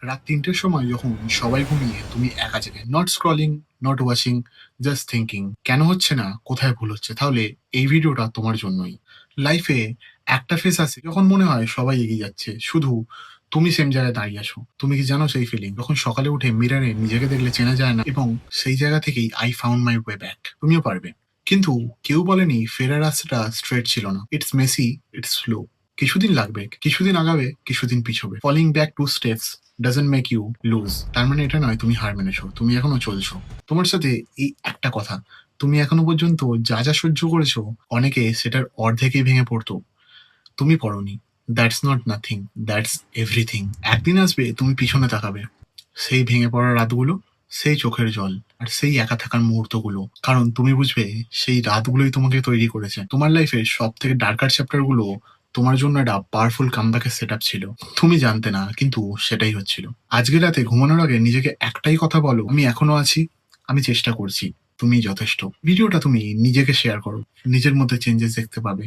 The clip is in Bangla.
রাত ৩টের সময় যখন সবাই ঘুমিয়ে তুমি একা জেগে, not scrolling, not watching, just thinking কেন হচ্ছে না, কোথায় ভুল হচ্ছে, তাহলে এই ভিডিওটা তোমার জন্যই। লাইফে একটা ফেস আছে যখন মনে হয় সবাই এগিয়ে যাচ্ছে, শুধু তুমি সেম জায়গায় দাঁড়িয়ে আছো। তুমি কি জানো সেই ফিলিং, যখন সকালে উঠে মিররে নিজেকে দেখলে চেনা যায় না, এবং সেই জায়গা থেকেই I found my way back. তুমিও পারবে। কিন্তু কেউ বলেনি ফেরার রাস্তাটা স্ট্রেট ছিল না। It's messy, it's slow. কিছুদিন লাগবে, কিছুদিন আগাবে, কিছুদিন পিছবে। Falling back two steps doesn't make you lose. তার মানে এটা নয় তুমি হার মেনেছো, তুমি এখনো চলছো। তোমার সাথে এই একটা কথা, তুমি এখনো পর্যন্ত যা যা সহ্য করেছো, অনেকে সেটার অর্ধেকেই ভেঙে পড়তো, তুমি পড়োনি। That's not nothing, that's everything. একদিন আসবে তুমি পিছনে তাকাবে, সেই ভেঙে পড়া রাতগুলো, সেই চোখের জল, আর সেই একা থাকার মুহূর্তগুলো। কারণ তুমি বুঝবে সেই রাতগুলোই তোমাকে তৈরি করেছে। তোমার লাইফের সব থেকে ডার্কার চ্যাপ্টার গুলো তোমার জন্য একটা পাওয়ারফুল কামব্যাকের সেট আপ ছিল। তুমি জানতে না, কিন্তু সেটাই হচ্ছিল। আজকে রাতে ঘুমানোর আগে নিজেকে একটাই কথা বলো, আমি এখনো আছি, আমি চেষ্টা করছি, তুমি যথেষ্ট। ভিডিওটা তুমি নিজেকে শেয়ার করো, নিজের মধ্যে চেঞ্জেস দেখতে পাবে।